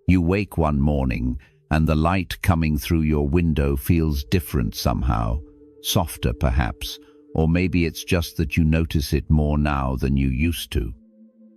You wake one morning, and the light coming through your window feels different somehow, softer perhaps, or maybe it's just that you notice it more now than you used to.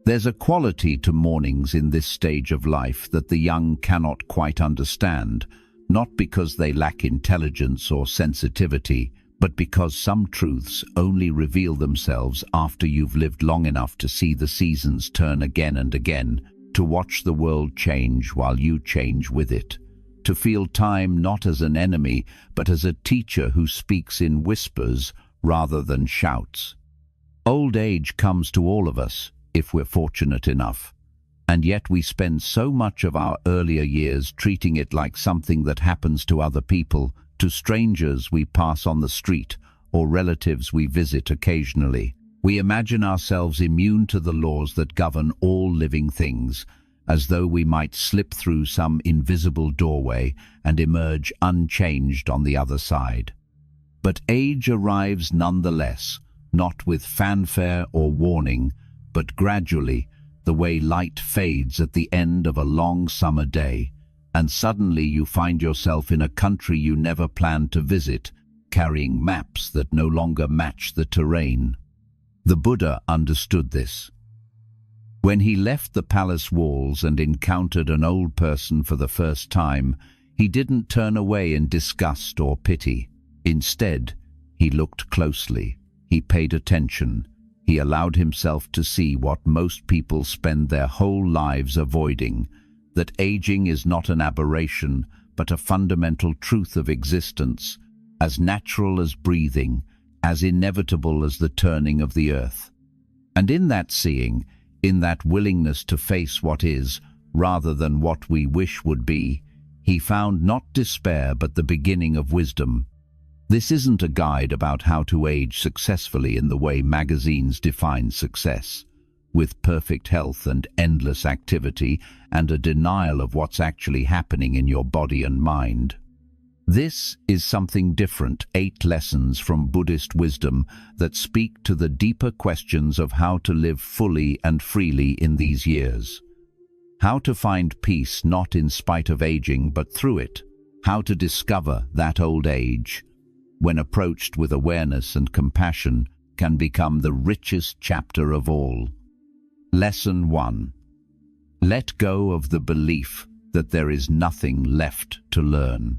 There's a quality to mornings in this stage of life that the young cannot quite understand, not because they lack intelligence or sensitivity, but because some truths only reveal themselves after you've lived long enough to see the seasons turn again and again, to watch the world change while you change with it, to feel time not as an enemy, but as a teacher who speaks in whispers rather than shouts. Old age comes to all of us, if we're fortunate enough, and yet we spend so much of our earlier years treating it like something that happens to other people, to strangers we pass on the street, or relatives we visit occasionally. We imagine ourselves immune to the laws that govern all living things, as though we might slip through some invisible doorway and emerge unchanged on the other side. But age arrives nonetheless, not with fanfare or warning, but gradually, the way light fades at the end of a long summer day, and suddenly you find yourself in a country you never planned to visit, carrying maps that no longer match the terrain. The Buddha understood this. When he left the palace walls and encountered an old person for the first time, he didn't turn away in disgust or pity. Instead, he looked closely. He paid attention. He allowed himself to see what most people spend their whole lives avoiding, that aging is not an aberration, but a fundamental truth of existence, as natural as breathing, as inevitable as the turning of the earth. And in that seeing, in that willingness to face what is, rather than what we wish would be, he found not despair but the beginning of wisdom. This isn't a guide about how to age successfully in the way magazines define success, with perfect health and endless activity and a denial of what's actually happening in your body and mind. This is something different, 8 lessons from Buddhist wisdom that speak to the deeper questions of how to live fully and freely in these years. How to find peace not in spite of aging but through it. How to discover that old age, when approached with awareness and compassion, can become the richest chapter of all. Lesson 1. Let go of the belief that there is nothing left to learn.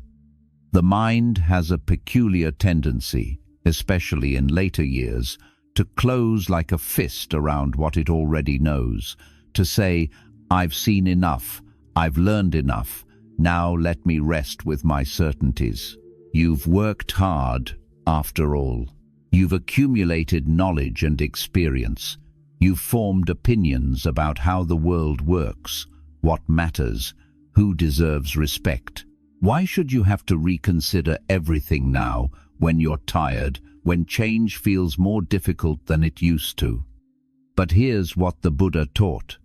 The mind has a peculiar tendency, especially in later years, to close like a fist around what it already knows, to say, "I've seen enough, I've learned enough, now let me rest with my certainties." You've worked hard, after all. You've accumulated knowledge and experience. You've formed opinions about how the world works, what matters, who deserves respect. Why should you have to reconsider everything now, when you're tired, when change feels more difficult than it used to? But here's what the Buddha taught.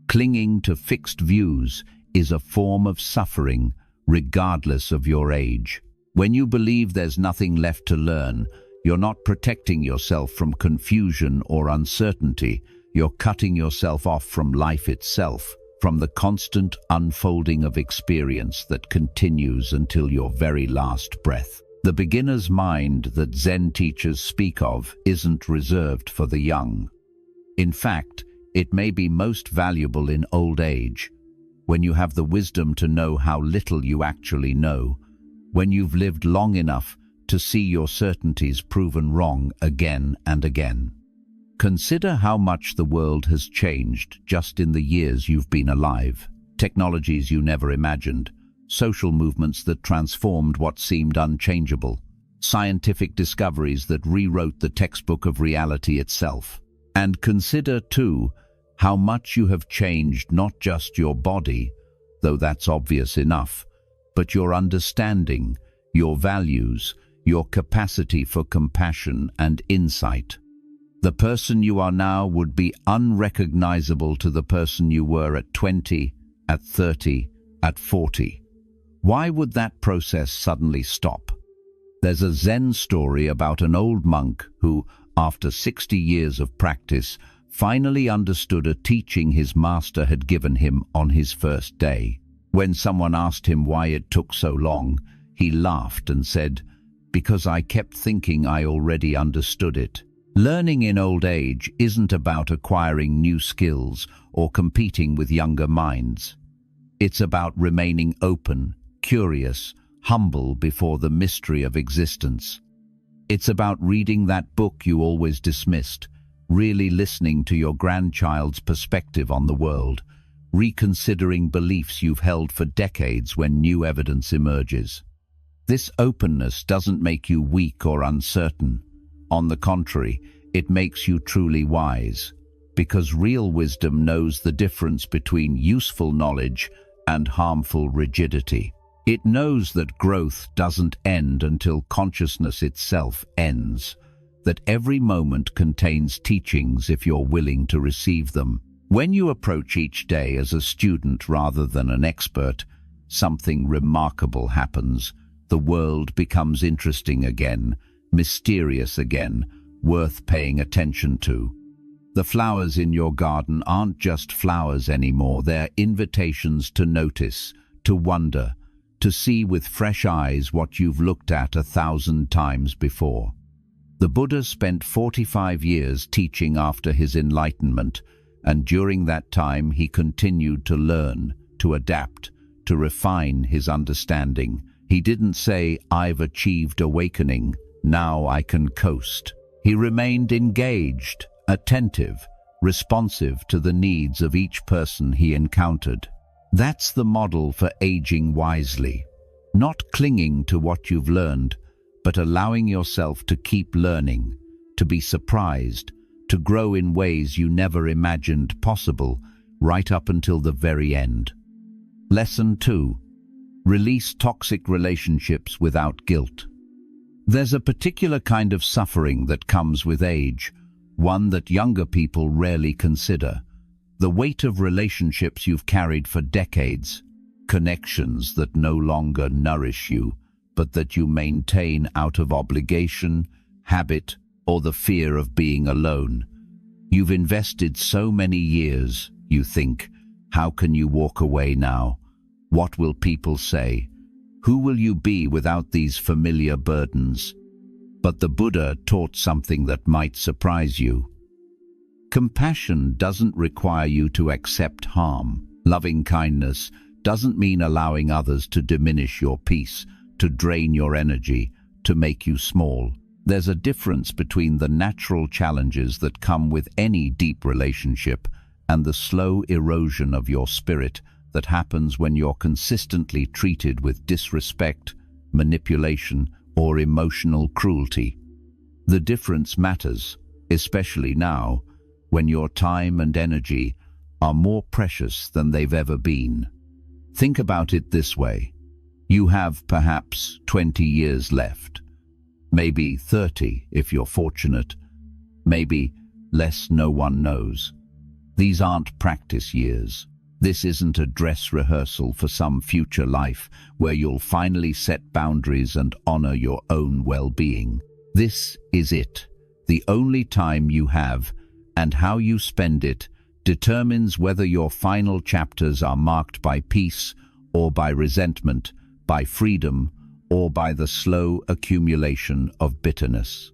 Clinging to fixed views is a form of suffering, regardless of your age. When you believe there's nothing left to learn, you're not protecting yourself from confusion or uncertainty. You're cutting yourself off from life itself, from the constant unfolding of experience that continues until your very last breath. The beginner's mind that Zen teachers speak of isn't reserved for the young. In fact, it may be most valuable in old age, when you have the wisdom to know how little you actually know, when you've lived long enough to see your certainties proven wrong again and again. Consider how much the world has changed just in the years you've been alive. Technologies you never imagined, social movements that transformed what seemed unchangeable, scientific discoveries that rewrote the textbook of reality itself. And consider, too, how much you have changed not just your body, though that's obvious enough, but your understanding, your values, your capacity for compassion and insight. The person you are now would be unrecognizable to the person you were at 20, at 30, at 40. Why would that process suddenly stop? There's a Zen story about an old monk who, after 60 years of practice, finally understood a teaching his master had given him on his first day. When someone asked him why it took so long, he laughed and said, "Because I kept thinking I already understood it." Learning in old age isn't about acquiring new skills or competing with younger minds. It's about remaining open, curious, humble before the mystery of existence. It's about reading that book you always dismissed, really listening to your grandchild's perspective on the world, reconsidering beliefs you've held for decades when new evidence emerges. This openness doesn't make you weak or uncertain. On the contrary, it makes you truly wise, because real wisdom knows the difference between useful knowledge and harmful rigidity. It knows that growth doesn't end until consciousness itself ends, that every moment contains teachings if you're willing to receive them. When you approach each day as a student rather than an expert, something remarkable happens. The world becomes interesting again, mysterious again, worth paying attention to. The flowers in your garden aren't just flowers anymore, they're invitations to notice, to wonder, to see with fresh eyes what you've looked at 1,000 times before. The Buddha spent 45 years teaching after his enlightenment, and during that time he continued to learn, to adapt, to refine his understanding. He didn't say, "I've achieved awakening, now I can coast." He remained engaged, attentive, responsive to the needs of each person he encountered. That's the model for aging wisely. Not clinging to what you've learned, but allowing yourself to keep learning, to be surprised, to grow in ways you never imagined possible, right up until the very end. Lesson 2. Release toxic relationships without guilt. There's a particular kind of suffering that comes with age, one that younger people rarely consider. The weight of relationships you've carried for decades, connections that no longer nourish you, but that you maintain out of obligation, habit, or the fear of being alone. You've invested so many years, you think, how can you walk away now? What will people say? Who will you be without these familiar burdens? But the Buddha taught something that might surprise you. Compassion doesn't require you to accept harm. Loving kindness doesn't mean allowing others to diminish your peace, to drain your energy, to make you small. There's a difference between the natural challenges that come with any deep relationship and the slow erosion of your spirit that happens when you're consistently treated with disrespect, manipulation, or emotional cruelty. The difference matters, especially now, when your time and energy are more precious than they've ever been. Think about it this way. You have perhaps 20 years left. Maybe 30 if you're fortunate. Maybe less, no one knows. These aren't practice years. This isn't a dress rehearsal for some future life where you'll finally set boundaries and honor your own well-being. This is it, the only time you have, and how you spend it determines whether your final chapters are marked by peace or by resentment, by freedom or by the slow accumulation of bitterness.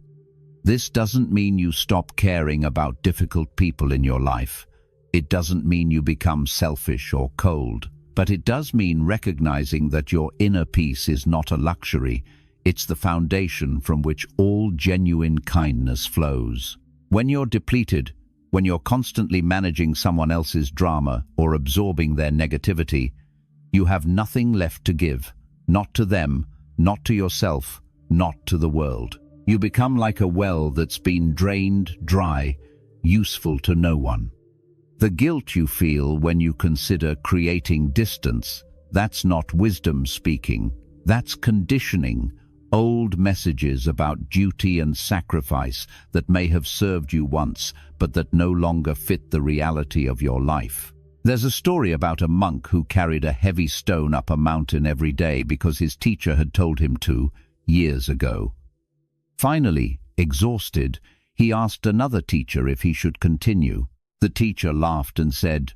This doesn't mean you stop caring about difficult people in your life. It doesn't mean you become selfish or cold, but it does mean recognizing that your inner peace is not a luxury. It's the foundation from which all genuine kindness flows. When you're depleted, when you're constantly managing someone else's drama or absorbing their negativity, you have nothing left to give, not to them, not to yourself, not to the world. You become like a well that's been drained dry, useful to no one. The guilt you feel when you consider creating distance, that's not wisdom speaking, that's conditioning, old messages about duty and sacrifice that may have served you once, but that no longer fit the reality of your life. There's a story about a monk who carried a heavy stone up a mountain every day because his teacher had told him to, years ago. Finally, exhausted, he asked another teacher if he should continue. The teacher laughed and said,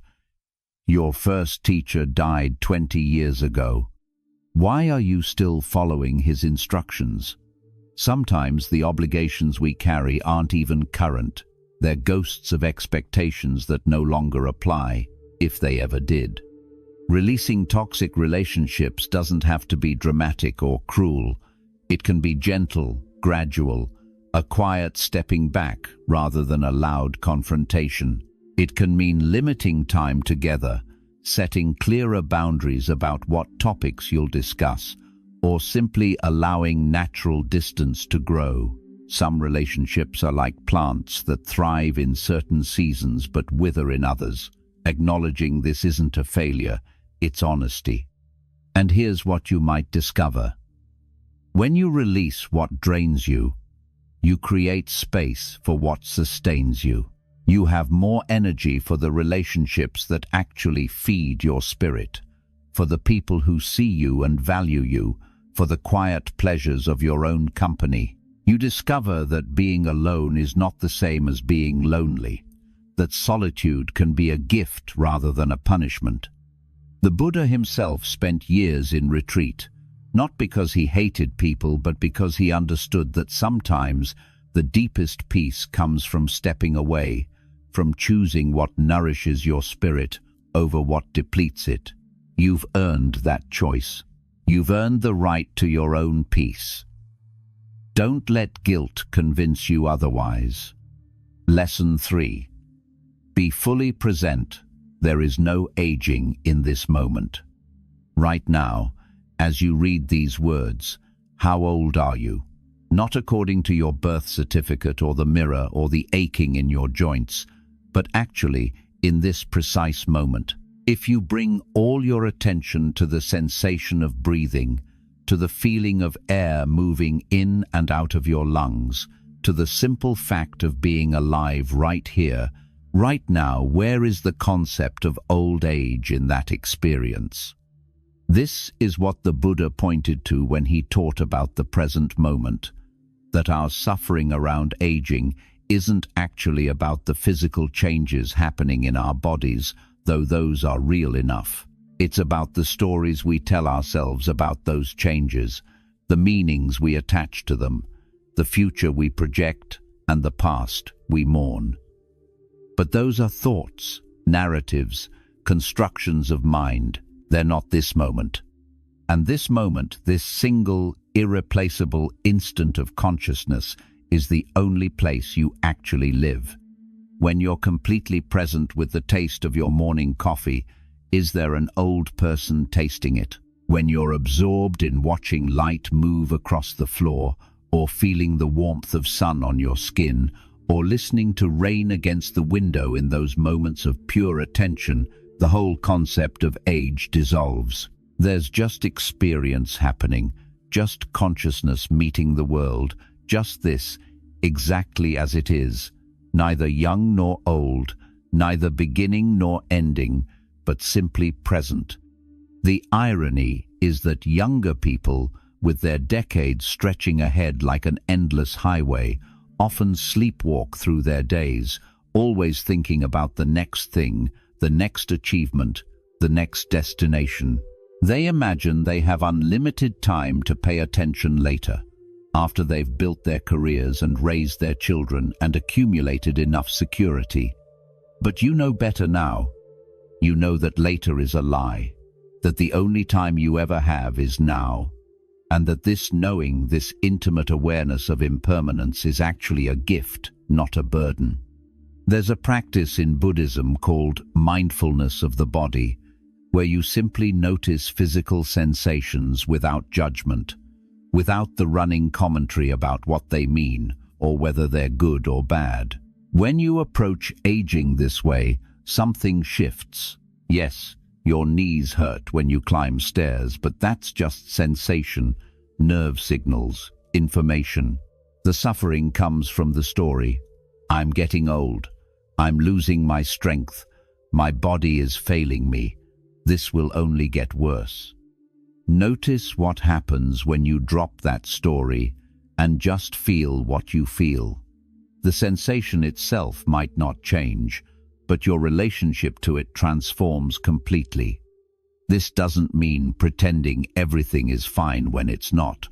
Your first teacher died 20 years ago. Why are you still following his instructions? Sometimes the obligations we carry aren't even current. They're ghosts of expectations that no longer apply, if they ever did. Releasing toxic relationships doesn't have to be dramatic or cruel. It can be gentle, gradual, a quiet stepping back rather than a loud confrontation. It can mean limiting time together, setting clearer boundaries about what topics you'll discuss, or simply allowing natural distance to grow. Some relationships are like plants that thrive in certain seasons but wither in others. Acknowledging this isn't a failure, it's honesty. And here's what you might discover. When you release what drains you, you create space for what sustains you. You have more energy for the relationships that actually feed your spirit, for the people who see you and value you, for the quiet pleasures of your own company. You discover that being alone is not the same as being lonely, that solitude can be a gift rather than a punishment. The Buddha himself spent years in retreat, not because he hated people, but because he understood that sometimes the deepest peace comes from stepping away, from choosing what nourishes your spirit over what depletes it. You've earned that choice. You've earned the right to your own peace. Don't let guilt convince you otherwise. Lesson 3. Be fully present. There is no aging in this moment. Right now, as you read these words, how old are you? Not according to your birth certificate or the mirror or the aching in your joints, but actually in this precise moment. If you bring all your attention to the sensation of breathing, to the feeling of air moving in and out of your lungs, to the simple fact of being alive right here, right now, where is the concept of old age in that experience? This is what the Buddha pointed to when he taught about the present moment, that our suffering around aging isn't actually about the physical changes happening in our bodies, though those are real enough. It's about the stories we tell ourselves about those changes, the meanings we attach to them, the future we project, and the past we mourn. But those are thoughts, narratives, constructions of mind. They're not this moment. And this moment, this single, irreplaceable instant of consciousness, is the only place you actually live. When you're completely present with the taste of your morning coffee, is there an old person tasting it? When you're absorbed in watching light move across the floor, or feeling the warmth of sun on your skin, or listening to rain against the window in those moments of pure attention, the whole concept of age dissolves. There's just experience happening, just consciousness meeting the world, just this, exactly as it is, neither young nor old, neither beginning nor ending, but simply present. The irony is that younger people, with their decades stretching ahead like an endless highway, often sleepwalk through their days, always thinking about the next thing, the next achievement, the next destination. They imagine they have unlimited time to pay attention later, after they've built their careers and raised their children and accumulated enough security. But you know better now. You know that later is a lie, that the only time you ever have is now, and that this knowing, this intimate awareness of impermanence is actually a gift, not a burden. There's a practice in Buddhism called mindfulness of the body, where you simply notice physical sensations without judgment, without the running commentary about what they mean or whether they're good or bad. When you approach aging this way, something shifts. Yes, your knees hurt when you climb stairs, but that's just sensation, nerve signals, information. The suffering comes from the story. I'm getting old. I'm losing my strength. My body is failing me. This will only get worse. Notice what happens when you drop that story and just feel what you feel. The sensation itself might not change, but your relationship to it transforms completely. This doesn't mean pretending everything is fine when it's not,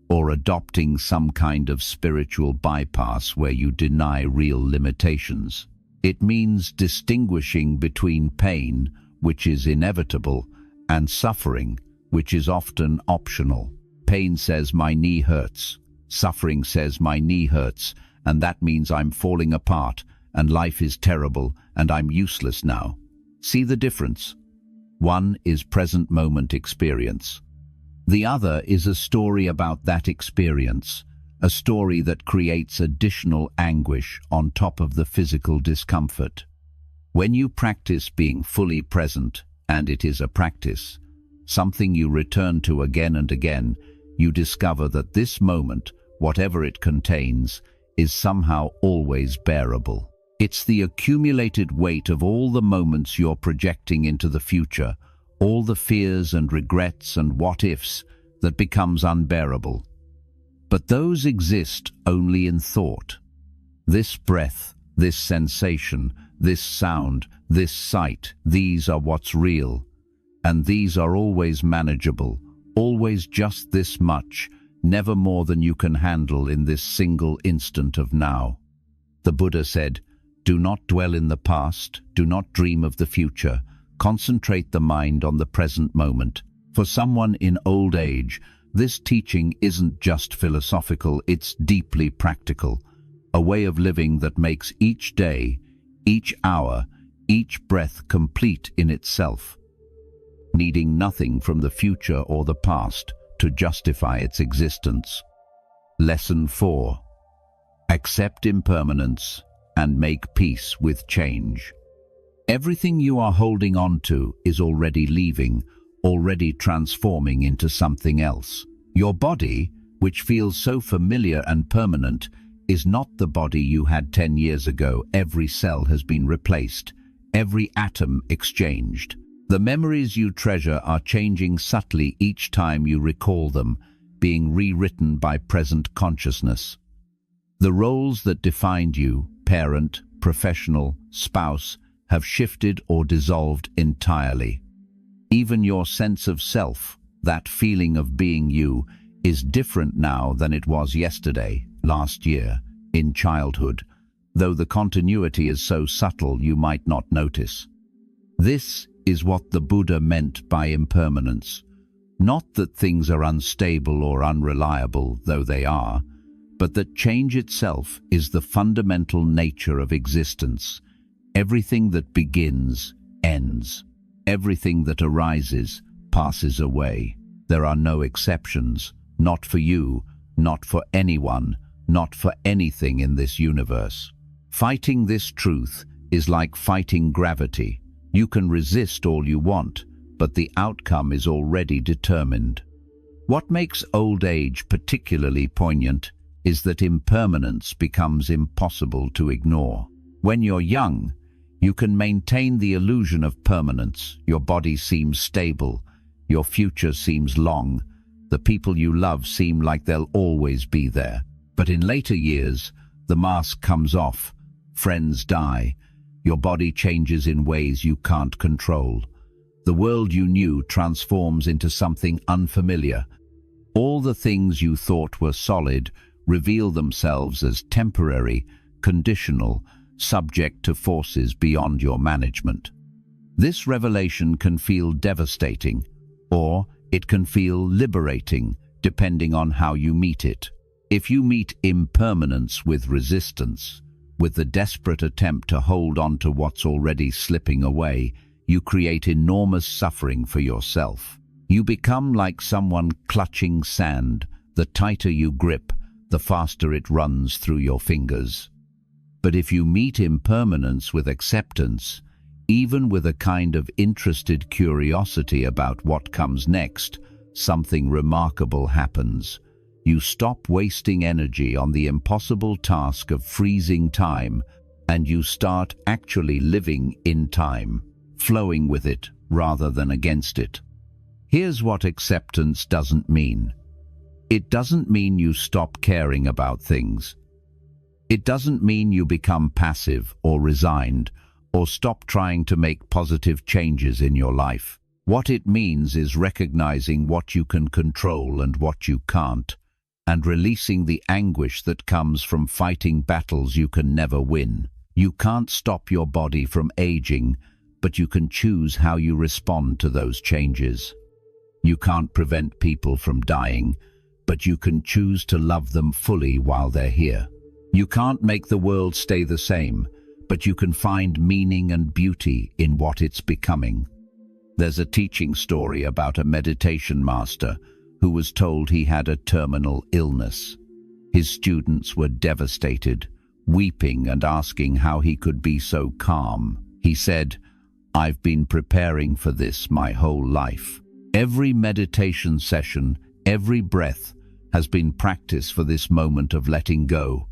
or adopting some kind of spiritual bypass where you deny real limitations. It means distinguishing between pain, which is inevitable, and suffering, which is often optional. Pain says my knee hurts. Suffering says my knee hurts, and that means I'm falling apart, and life is terrible, and I'm useless now. See the difference? One is present moment experience. The other is a story about that experience, a story that creates additional anguish on top of the physical discomfort. When you practice being fully present, and it is a practice, something you return to again and again, you discover that this moment, whatever it contains, is somehow always bearable. It's the accumulated weight of all the moments you're projecting into the future, all the fears and regrets and what-ifs, that becomes unbearable. But those exist only in thought. This breath, this sensation, this sound, this sight, these are what's real. And these are always manageable, always just this much, never more than you can handle in this single instant of now. The Buddha said, "Do not dwell in the past, do not dream of the future, concentrate the mind on the present moment." For someone in old age, this teaching isn't just philosophical, it's deeply practical, a way of living that makes each day, each hour, each breath complete in itself, needing nothing from the future or the past to justify its existence. Lesson 4. Accept impermanence and make peace with change. Everything you are holding on to is already leaving, already transforming into something else. Your body, which feels so familiar and permanent, is not the body you had 10 years ago. Every cell has been replaced, every atom exchanged. The memories you treasure are changing subtly each time you recall them, being rewritten by present consciousness. The roles that defined you, parent, professional, spouse, have shifted or dissolved entirely. Even your sense of self, that feeling of being you, is different now than it was yesterday, last year, in childhood, though the continuity is so subtle you might not notice. This is what the Buddha meant by impermanence. Not that things are unstable or unreliable, though they are, but that change itself is the fundamental nature of existence. Everything that begins, ends. Everything that arises, passes away. There are no exceptions, not for you, not for anyone, not for anything in this universe. Fighting this truth is like fighting gravity. You can resist all you want, but the outcome is already determined. What makes old age particularly poignant is that impermanence becomes impossible to ignore. When you're young, you can maintain the illusion of permanence. Your body seems stable, your future seems long, the people you love seem like they'll always be there. But in later years, the mask comes off, friends die, your body changes in ways you can't control. The world you knew transforms into something unfamiliar. All the things you thought were solid reveal themselves as temporary, conditional, subject to forces beyond your management. This revelation can feel devastating, or it can feel liberating, depending on how you meet it. If you meet impermanence with resistance, with the desperate attempt to hold on to what's already slipping away, you create enormous suffering for yourself. You become like someone clutching sand. The tighter you grip, the faster it runs through your fingers. But if you meet impermanence with acceptance, even with a kind of interested curiosity about what comes next, something remarkable happens. You stop wasting energy on the impossible task of freezing time, and you start actually living in time, flowing with it rather than against it. Here's what acceptance doesn't mean. It doesn't mean you stop caring about things. It doesn't mean you become passive or resigned, or stop trying to make positive changes in your life. What it means is recognizing what you can control and what you can't, and releasing the anguish that comes from fighting battles you can never win. You can't stop your body from aging, but you can choose how you respond to those changes. You can't prevent people from dying, but you can choose to love them fully while they're here. You can't make the world stay the same, but you can find meaning and beauty in what it's becoming. There's a teaching story about a meditation master who was told he had a terminal illness. His students were devastated, weeping and asking how he could be so calm. He said, "I've been preparing for this my whole life. Every meditation session, every breath has been practice for this moment of letting go."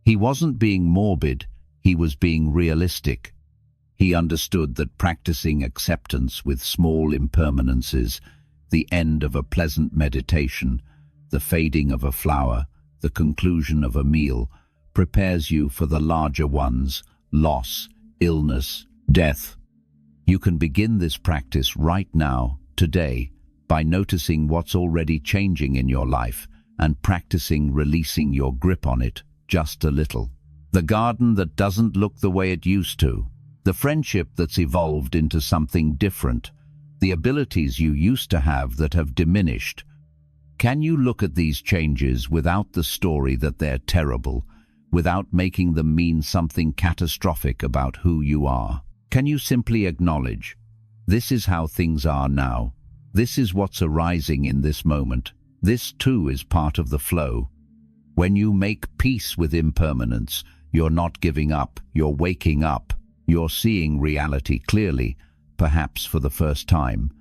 He wasn't being morbid, he was being realistic. He understood that practicing acceptance with small impermanences, the end of a pleasant meditation, the fading of a flower, the conclusion of a meal, prepares you for the larger ones: loss, illness, death. You can begin this practice right now, today, by noticing what's already changing in your life and practicing releasing your grip on it just a little. The garden that doesn't look the way it used to, the friendship that's evolved into something different, the abilities you used to have that have diminished. Can you look at these changes without the story that they're terrible, without making them mean something catastrophic about who you are? Can you simply acknowledge, this is how things are now, this is what's arising in this moment, this too is part of the flow? When you make peace with impermanence, you're not giving up, you're waking up, you're seeing reality clearly, perhaps for the first time,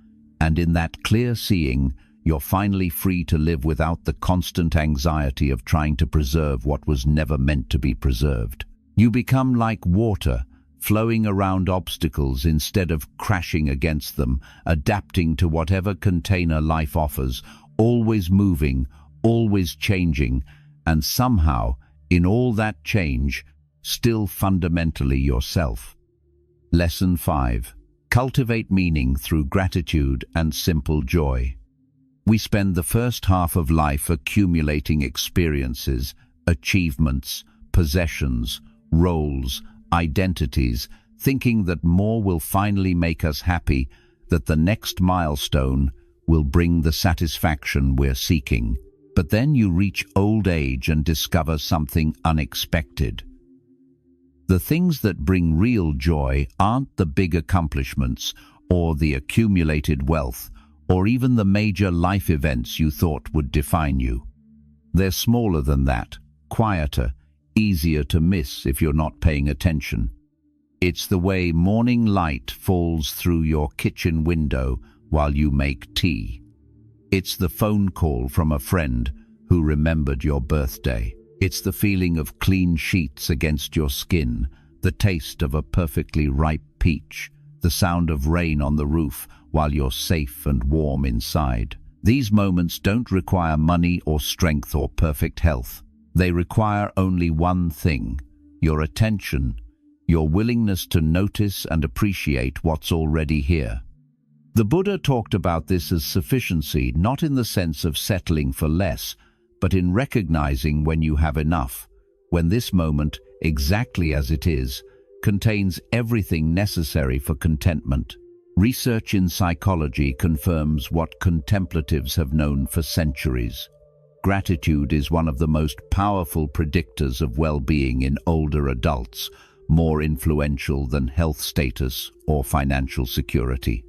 and in that clear seeing, you're finally free to live without the constant anxiety of trying to preserve what was never meant to be preserved. You become like water, flowing around obstacles instead of crashing against them, adapting to whatever container life offers, always moving, always changing, and somehow, in all that change, still fundamentally yourself. Lesson 5. Cultivate meaning through gratitude and simple joy. We spend the first half of life accumulating experiences, achievements, possessions, roles, identities, thinking that more will finally make us happy, that the next milestone will bring the satisfaction we're seeking. But then you reach old age and discover something unexpected. The things that bring real joy aren't the big accomplishments or the accumulated wealth or even the major life events you thought would define you. They're smaller than that, quieter, easier to miss if you're not paying attention. It's the way morning light falls through your kitchen window while you make tea. It's the phone call from a friend who remembered your birthday. It's the feeling of clean sheets against your skin, the taste of a perfectly ripe peach, the sound of rain on the roof while you're safe and warm inside. These moments don't require money or strength or perfect health. They require only one thing: your attention, your willingness to notice and appreciate what's already here. The Buddha talked about this as sufficiency, not in the sense of settling for less, but in recognizing when you have enough, when this moment, exactly as it is, contains everything necessary for contentment. Research in psychology confirms what contemplatives have known for centuries. Gratitude is one of the most powerful predictors of well-being in older adults, more influential than health status or financial security.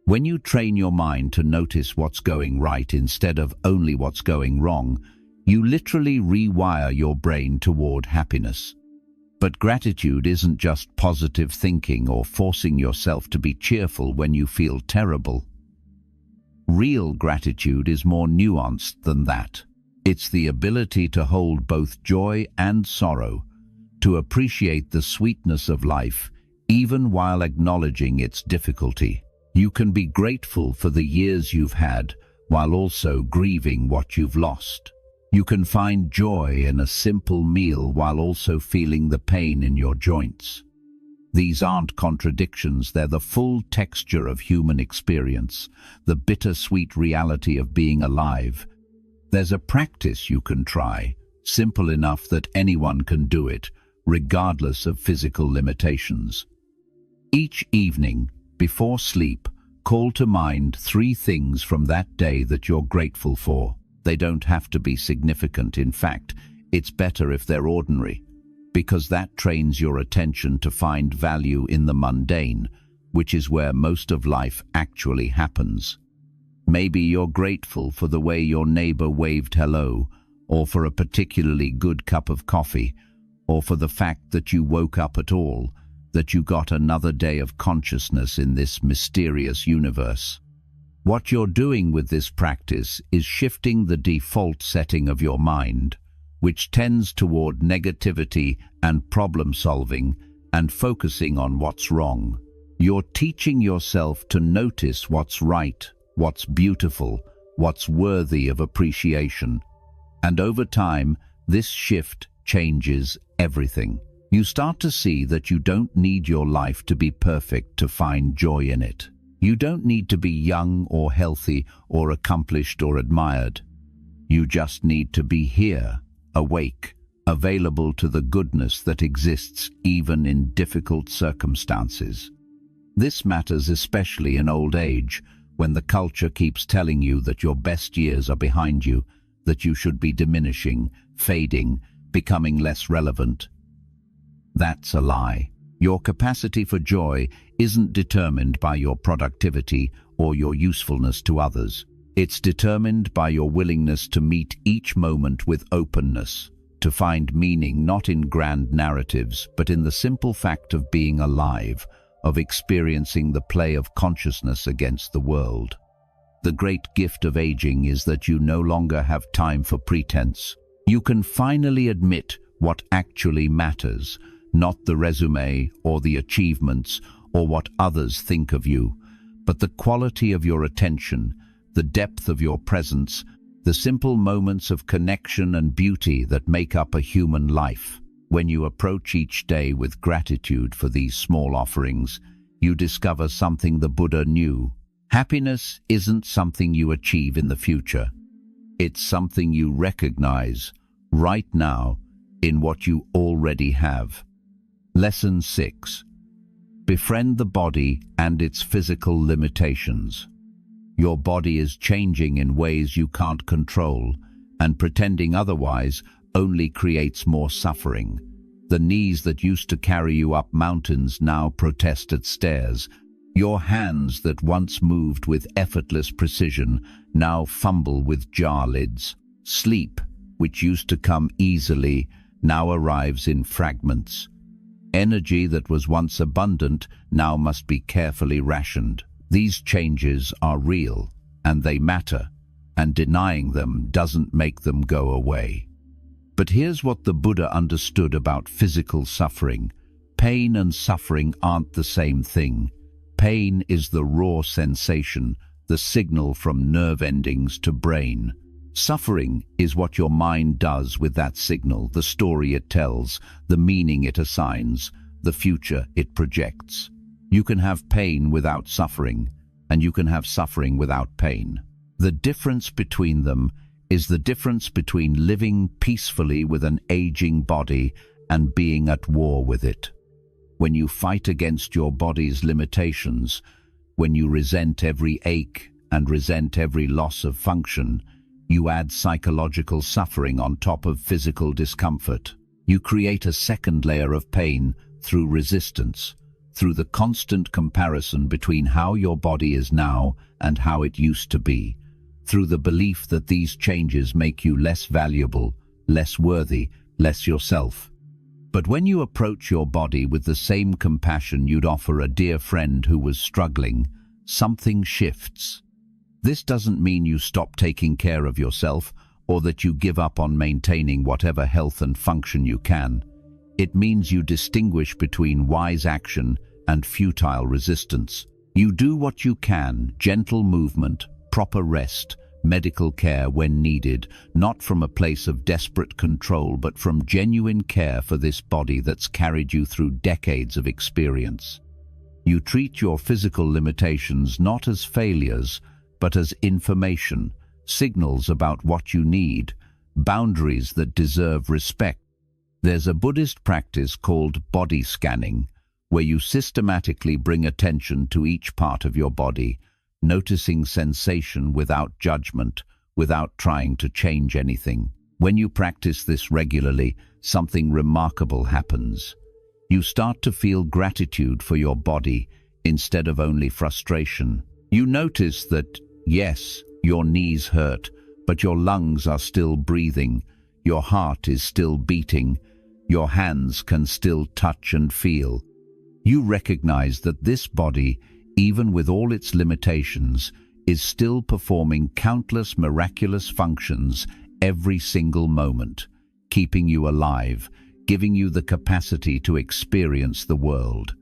When you train your mind to notice what's going right instead of only what's going wrong, you literally rewire your brain toward happiness. But gratitude isn't just positive thinking or forcing yourself to be cheerful when you feel terrible. Real gratitude is more nuanced than that. It's the ability to hold both joy and sorrow, to appreciate the sweetness of life, even while acknowledging its difficulty. You can be grateful for the years you've had, while also grieving what you've lost. You can find joy in a simple meal while also feeling the pain in your joints. These aren't contradictions, they're the full texture of human experience, the bittersweet reality of being alive. There's a practice you can try, simple enough that anyone can do it, regardless of physical limitations. Each evening, before sleep, call to mind 3 things from that day that you're grateful for. They don't have to be significant. In fact, it's better if they're ordinary, because that trains your attention to find value in the mundane, which is where most of life actually happens. Maybe you're grateful for the way your neighbor waved hello, or for a particularly good cup of coffee, or for the fact that you woke up at all, that you got another day of consciousness in this mysterious universe. What you're doing with this practice is shifting the default setting of your mind, which tends toward negativity and problem-solving, and focusing on what's wrong. You're teaching yourself to notice what's right, what's beautiful, what's worthy of appreciation. And over time, this shift changes everything. You start to see that you don't need your life to be perfect to find joy in it. You don't need to be young or healthy or accomplished or admired. You just need to be here, awake, available to the goodness that exists even in difficult circumstances. This matters especially in old age, when the culture keeps telling you that your best years are behind you, that you should be diminishing, fading, becoming less relevant. That's a lie. Your capacity for joy isn't determined by your productivity or your usefulness to others. It's determined by your willingness to meet each moment with openness, to find meaning not in grand narratives, but in the simple fact of being alive, of experiencing the play of consciousness against the world. The great gift of aging is that you no longer have time for pretense. You can finally admit what actually matters, not the resume or the achievements or what others think of you, but the quality of your attention, the depth of your presence, the simple moments of connection and beauty that make up a human life. When you approach each day with gratitude for these small offerings, you discover something the Buddha knew. Happiness isn't something you achieve in the future. It's something you recognize right now in what you already have. Lesson 6. Befriend the body and its physical limitations. Your body is changing in ways you can't control, and pretending otherwise only creates more suffering. The knees that used to carry you up mountains now protest at stairs. Your hands that once moved with effortless precision now fumble with jar lids. Sleep, which used to come easily, now arrives in fragments. Energy that was once abundant now must be carefully rationed. These changes are real, and they matter, and denying them doesn't make them go away. But here's what the Buddha understood about physical suffering. Pain and suffering aren't the same thing. Pain is the raw sensation, the signal from nerve endings to brain. Suffering is what your mind does with that signal, the story it tells, the meaning it assigns, the future it projects. You can have pain without suffering, and you can have suffering without pain. The difference between them is the difference between living peacefully with an aging body and being at war with it. When you fight against your body's limitations, when you resent every ache and resent every loss of function, you add psychological suffering on top of physical discomfort. You create a second layer of pain through resistance, through the constant comparison between how your body is now and how it used to be, through the belief that these changes make you less valuable, less worthy, less yourself. But when you approach your body with the same compassion you'd offer a dear friend who was struggling, something shifts. This doesn't mean you stop taking care of yourself or that you give up on maintaining whatever health and function you can. It means you distinguish between wise action and futile resistance. You do what you can, gentle movement, proper rest, medical care when needed, not from a place of desperate control, but from genuine care for this body that's carried you through decades of experience. You treat your physical limitations not as failures, but as information, signals about what you need, boundaries that deserve respect. There's a Buddhist practice called body scanning, where you systematically bring attention to each part of your body, noticing sensation without judgment, without trying to change anything. When you practice this regularly, something remarkable happens. You start to feel gratitude for your body instead of only frustration. You notice that, yes, your knees hurt, but your lungs are still breathing, your heart is still beating, your hands can still touch and feel. You recognize that this body, even with all its limitations, is still performing countless miraculous functions every single moment, keeping you alive, giving you the capacity to experience the world.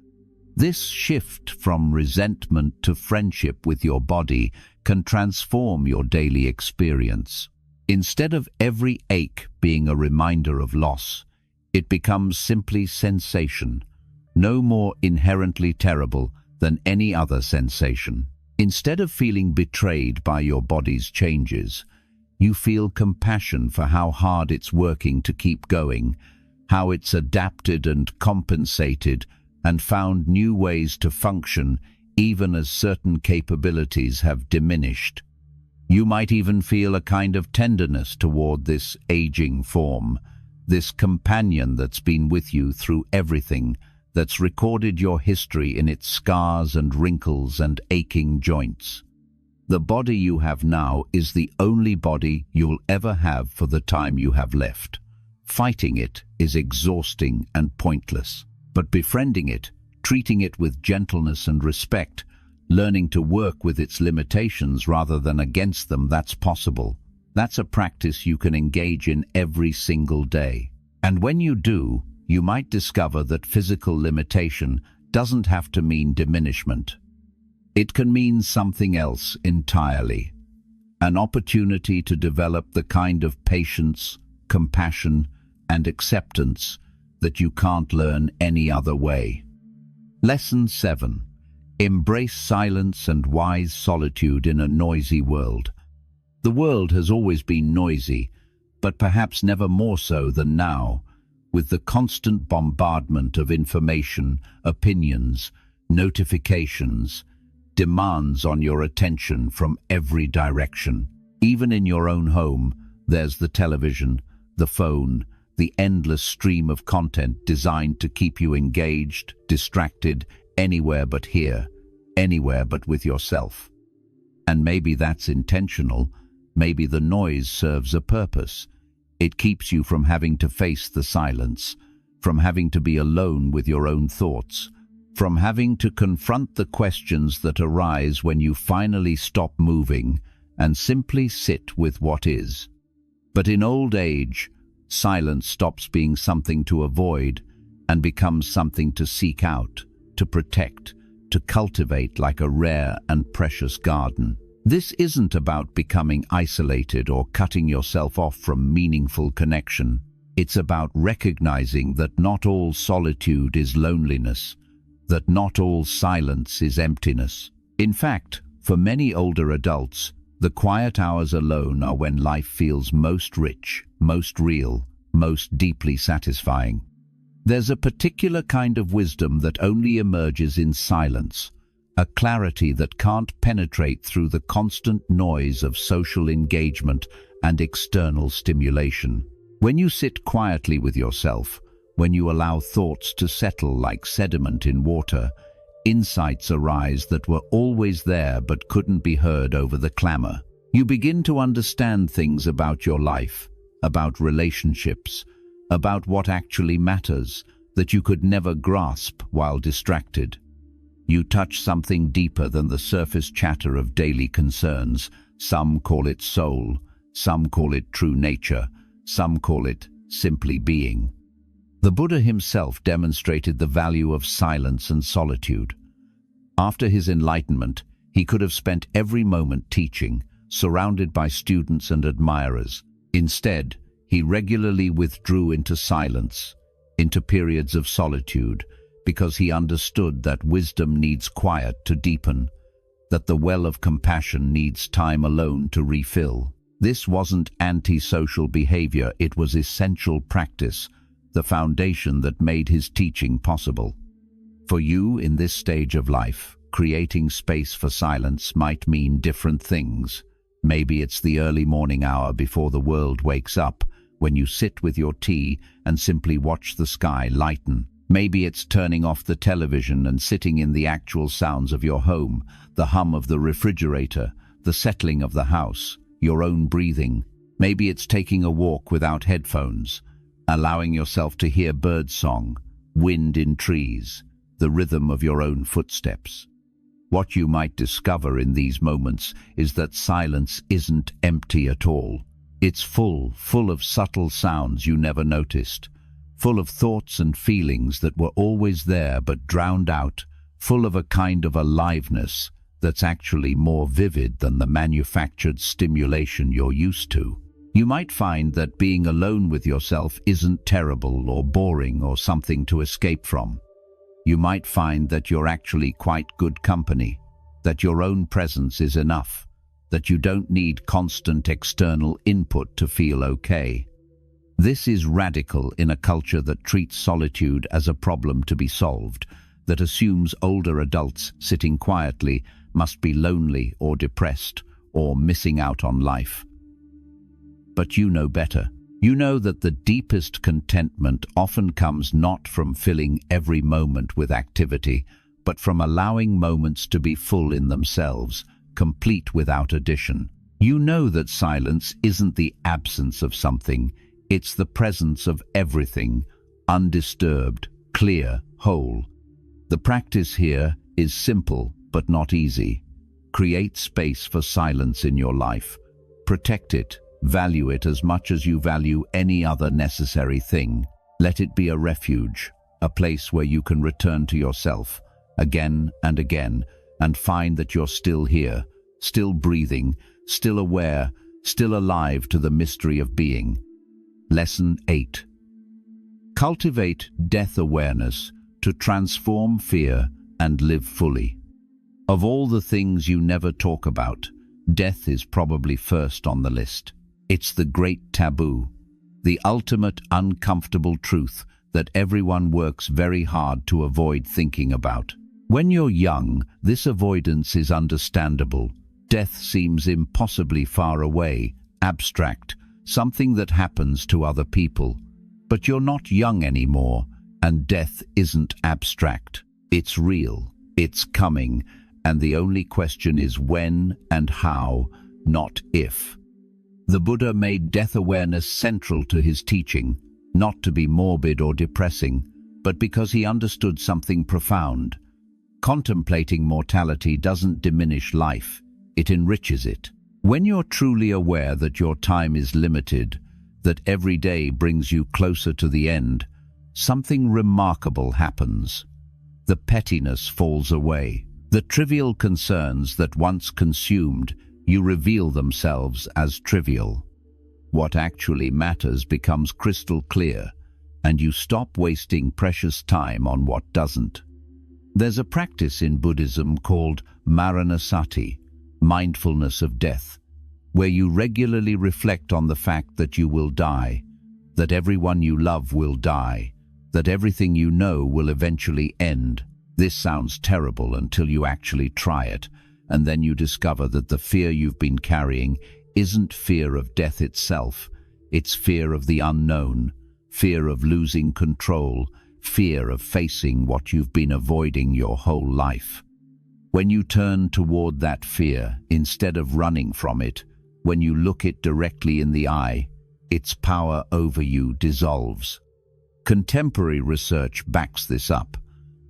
This shift from resentment to friendship with your body can transform your daily experience. Instead of every ache being a reminder of loss, it becomes simply sensation, no more inherently terrible than any other sensation. Instead of feeling betrayed by your body's changes, you feel compassion for how hard it's working to keep going, how it's adapted and compensated and found new ways to function even as certain capabilities have diminished. You might even feel a kind of tenderness toward this aging form, this companion that's been with you through everything, that's recorded your history in its scars and wrinkles and aching joints. The body you have now is the only body you'll ever have for the time you have left. Fighting it is exhausting and pointless, but befriending it, treating it with gentleness and respect, learning to work with its limitations rather than against them, that's possible. That's a practice you can engage in every single day. And when you do, you might discover that physical limitation doesn't have to mean diminishment. It can mean something else entirely. An opportunity to develop the kind of patience, compassion, and acceptance that you can't learn any other way. Lesson 7. Embrace silence and wise solitude in a noisy world. The world has always been noisy, but perhaps never more so than now, with the constant bombardment of information, opinions, notifications, demands on your attention from every direction. Even in your own home, there's the television, the phone, the endless stream of content designed to keep you engaged, distracted, anywhere but here, anywhere but with yourself. And maybe that's intentional. Maybe the noise serves a purpose. It keeps you from having to face the silence, from having to be alone with your own thoughts, from having to confront the questions that arise when you finally stop moving and simply sit with what is. But in old age, silence stops being something to avoid and becomes something to seek out, to protect, to cultivate like a rare and precious garden. This isn't about becoming isolated or cutting yourself off from meaningful connection. It's about recognizing that not all solitude is loneliness, that not all silence is emptiness. In fact, for many older adults, the quiet hours alone are when life feels most rich, most real, most deeply satisfying. There's a particular kind of wisdom that only emerges in silence, a clarity that can't penetrate through the constant noise of social engagement and external stimulation. When you sit quietly with yourself, when you allow thoughts to settle like sediment in water, insights arise that were always there but couldn't be heard over the clamor. You begin to understand things about your life, about relationships, about what actually matters, that you could never grasp while distracted. You touch something deeper than the surface chatter of daily concerns. Some call it soul, some call it true nature, some call it simply being. The Buddha himself demonstrated the value of silence and solitude. After his enlightenment, he could have spent every moment teaching, surrounded by students and admirers. Instead, he regularly withdrew into silence, into periods of solitude, because he understood that wisdom needs quiet to deepen, that the well of compassion needs time alone to refill. This wasn't anti-social behavior, it was essential practice, the foundation that made his teaching possible. For you, in this stage of life, creating space for silence might mean different things. Maybe it's the early morning hour before the world wakes up, when you sit with your tea and simply watch the sky lighten. Maybe it's turning off the television and sitting in the actual sounds of your home, the hum of the refrigerator, the settling of the house, your own breathing. Maybe it's taking a walk without headphones, allowing yourself to hear birdsong, wind in trees, the rhythm of your own footsteps. What you might discover in these moments is that silence isn't empty at all. It's full of subtle sounds you never noticed, full of thoughts and feelings that were always there but drowned out, full of a kind of aliveness that's actually more vivid than the manufactured stimulation you're used to. You might find that being alone with yourself isn't terrible or boring or something to escape from. You might find that you're actually quite good company, that your own presence is enough, that you don't need constant external input to feel okay. This is radical in a culture that treats solitude as a problem to be solved, that assumes older adults sitting quietly must be lonely or depressed or missing out on life. But you know better. You know that the deepest contentment often comes not from filling every moment with activity, but from allowing moments to be full in themselves, complete without addition. You know that silence isn't the absence of something, it's the presence of everything, undisturbed, clear, whole. The practice here is simple but not easy. Create space for silence in your life. Protect it, value it as much as you value any other necessary thing. Let it be a refuge, a place where you can return to yourself again and again and find that you're still here, still breathing, still aware, still alive to the mystery of being. Lesson 8. Cultivate death awareness to transform fear and live fully. Of all the things you never talk about, death is probably first on the list. It's the great taboo, the ultimate uncomfortable truth that everyone works very hard to avoid thinking about. When you're young, this avoidance is understandable. Death seems impossibly far away, abstract, something that happens to other people. But you're not young anymore, and death isn't abstract. It's real, it's coming, and the only question is when and how, not if. The Buddha made death awareness central to his teaching, not to be morbid or depressing, but because he understood something profound. Contemplating mortality doesn't diminish life, it enriches it. When you're truly aware that your time is limited, that every day brings you closer to the end, something remarkable happens. The pettiness falls away. The trivial concerns that once consumed you reveal themselves as trivial. What actually matters becomes crystal clear, and you stop wasting precious time on what doesn't. There's a practice in Buddhism called maranasati, mindfulness of death, where you regularly reflect on the fact that you will die, that everyone you love will die, that everything you know will eventually end. This sounds terrible until you actually try it, and then you discover that the fear you've been carrying isn't fear of death itself, it's fear of the unknown, fear of losing control, fear of facing what you've been avoiding your whole life. When you turn toward that fear, instead of running from it, when you look it directly in the eye, its power over you dissolves. Contemporary research backs this up.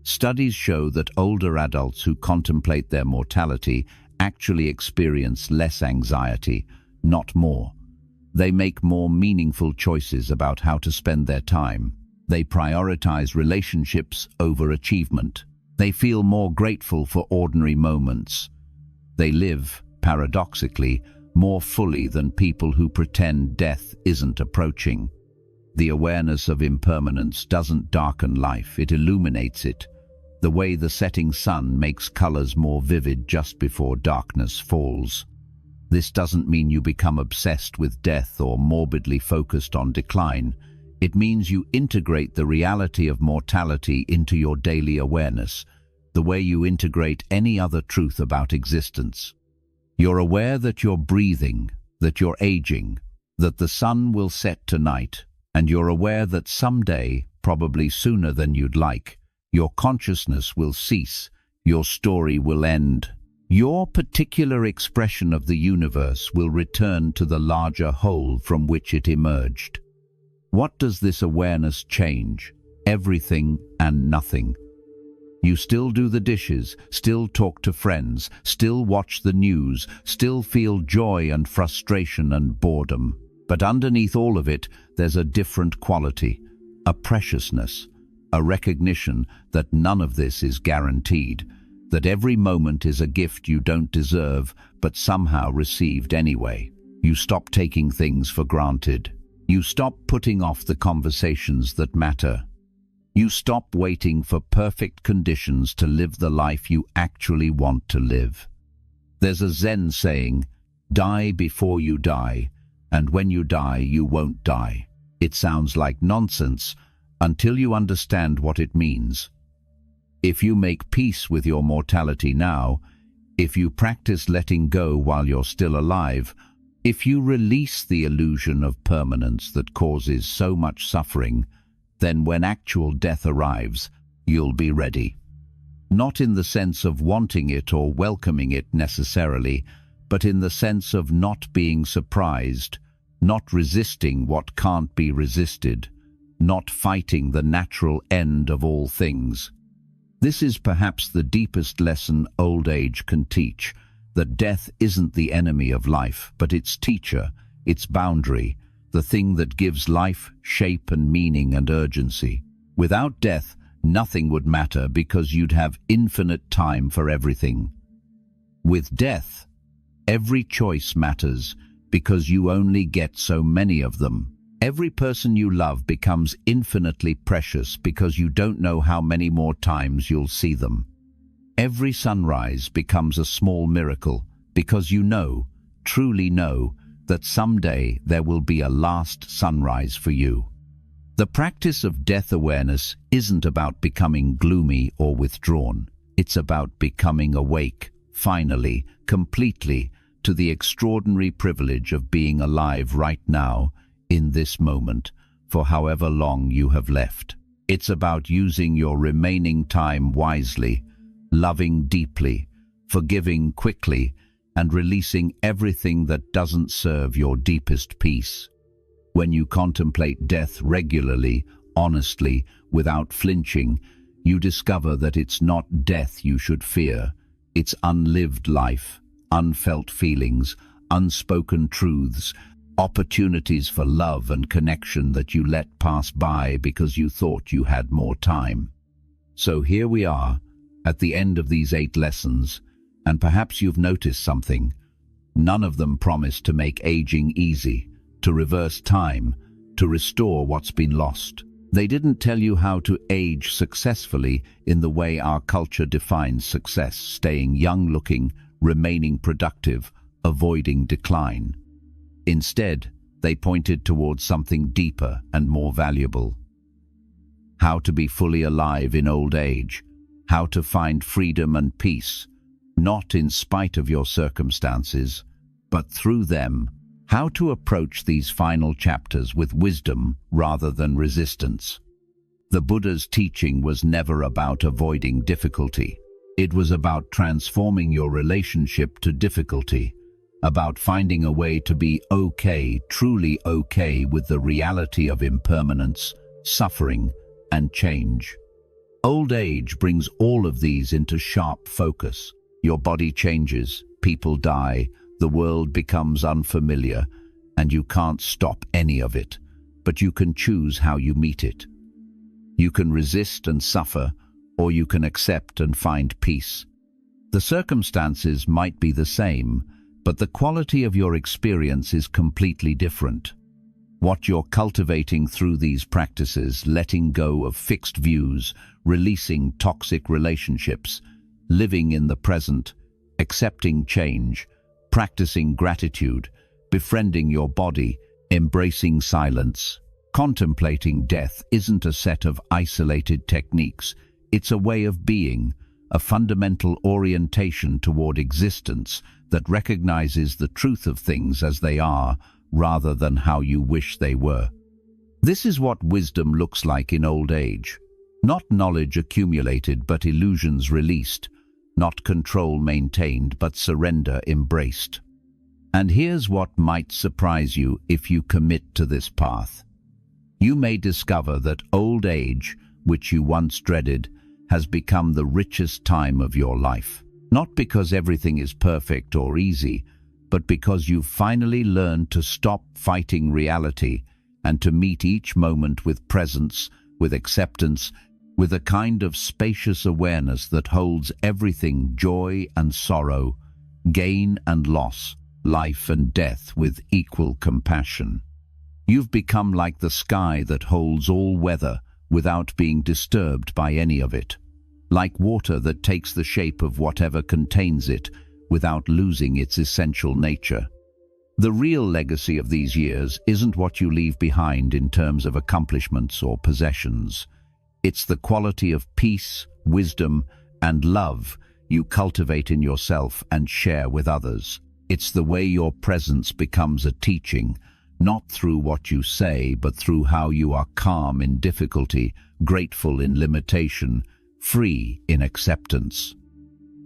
Studies show that older adults who contemplate their mortality actually experience less anxiety, not more. They make more meaningful choices about how to spend their time. They prioritize relationships over achievement. They feel more grateful for ordinary moments. They live, paradoxically, more fully than people who pretend death isn't approaching. The awareness of impermanence doesn't darken life, it illuminates it, the way the setting sun makes colors more vivid just before darkness falls. This doesn't mean you become obsessed with death or morbidly focused on decline. It means you integrate the reality of mortality into your daily awareness, the way you integrate any other truth about existence. You're aware that you're breathing, that you're aging, that the sun will set tonight, and you're aware that someday, probably sooner than you'd like, your consciousness will cease, your story will end. Your particular expression of the universe will return to the larger whole from which it emerged. What does this awareness change? Everything and nothing. You still do the dishes, still talk to friends, still watch the news, still feel joy and frustration and boredom. But underneath all of it, there's a different quality, a preciousness, a recognition that none of this is guaranteed, that every moment is a gift you don't deserve but somehow received anyway. You stop taking things for granted. You stop putting off the conversations that matter. You stop waiting for perfect conditions to live the life you actually want to live. There's a Zen saying, "Die before you die, and when you die, you won't die." It sounds like nonsense until you understand what it means. If you make peace with your mortality now, if you practice letting go while you're still alive, if you release the illusion of permanence that causes so much suffering, then when actual death arrives, you'll be ready. Not in the sense of wanting it or welcoming it necessarily, but in the sense of not being surprised, not resisting what can't be resisted, not fighting the natural end of all things. This is perhaps the deepest lesson old age can teach, that death isn't the enemy of life, but its teacher, its boundary, the thing that gives life shape and meaning and urgency. Without death, nothing would matter because you'd have infinite time for everything. With death, every choice matters because you only get so many of them. Every person you love becomes infinitely precious because you don't know how many more times you'll see them. Every sunrise becomes a small miracle because you know, truly know, that someday there will be a last sunrise for you. The practice of death awareness isn't about becoming gloomy or withdrawn. It's about becoming awake, finally, completely, to the extraordinary privilege of being alive right now, in this moment, for however long you have left. It's about using your remaining time wisely, loving deeply, forgiving quickly, and releasing everything that doesn't serve your deepest peace. When you contemplate death regularly, honestly, without flinching, you discover that it's not death you should fear. It's unlived life, unfelt feelings, unspoken truths, opportunities for love and connection that you let pass by because you thought you had more time. So here we are, at the end of these 8 lessons, and perhaps you've noticed something. None of them promise to make aging easy, to reverse time, to restore what's been lost. They didn't tell you how to age successfully in the way our culture defines success, staying young-looking, remaining productive, avoiding decline. Instead, they pointed towards something deeper and more valuable. How to be fully alive in old age, how to find freedom and peace, not in spite of your circumstances, but through them, how to approach these final chapters with wisdom rather than resistance. The Buddha's teaching was never about avoiding difficulty. It was about transforming your relationship to difficulty, about finding a way to be okay, truly okay with the reality of impermanence, suffering, and change. Old age brings all of these into sharp focus. Your body changes, people die, the world becomes unfamiliar, and you can't stop any of it, but you can choose how you meet it. You can resist and suffer, or you can accept and find peace. The circumstances might be the same, but the quality of your experience is completely different. What you're cultivating through these practices, letting go of fixed views, releasing toxic relationships, living in the present, accepting change, practicing gratitude, befriending your body, embracing silence, contemplating death isn't a set of isolated techniques. It's a way of being, a fundamental orientation toward existence that recognizes the truth of things as they are rather than how you wish they were. This is what wisdom looks like in old age. Not knowledge accumulated but illusions released, not control maintained but surrender embraced. And here's what might surprise you if you commit to this path. You may discover that old age, which you once dreaded, has become the richest time of your life. Not because everything is perfect or easy, but because you've finally learned to stop fighting reality and to meet each moment with presence, with acceptance, with a kind of spacious awareness that holds everything, joy and sorrow, gain and loss, life and death, with equal compassion. You've become like the sky that holds all weather without being disturbed by any of it, like water that takes the shape of whatever contains it without losing its essential nature. The real legacy of these years isn't what you leave behind in terms of accomplishments or possessions. It's the quality of peace, wisdom, and love you cultivate in yourself and share with others. It's the way your presence becomes a teaching, not through what you say, but through how you are calm in difficulty, grateful in limitation, free in acceptance.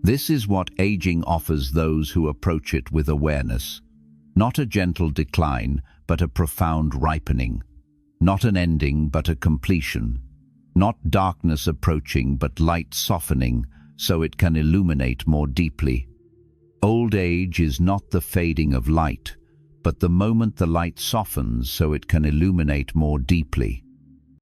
This is what aging offers those who approach it with awareness. Not a gentle decline, but a profound ripening. Not an ending, but a completion. Not darkness approaching, but light softening, so it can illuminate more deeply. Old age is not the fading of light, but the moment the light softens so it can illuminate more deeply.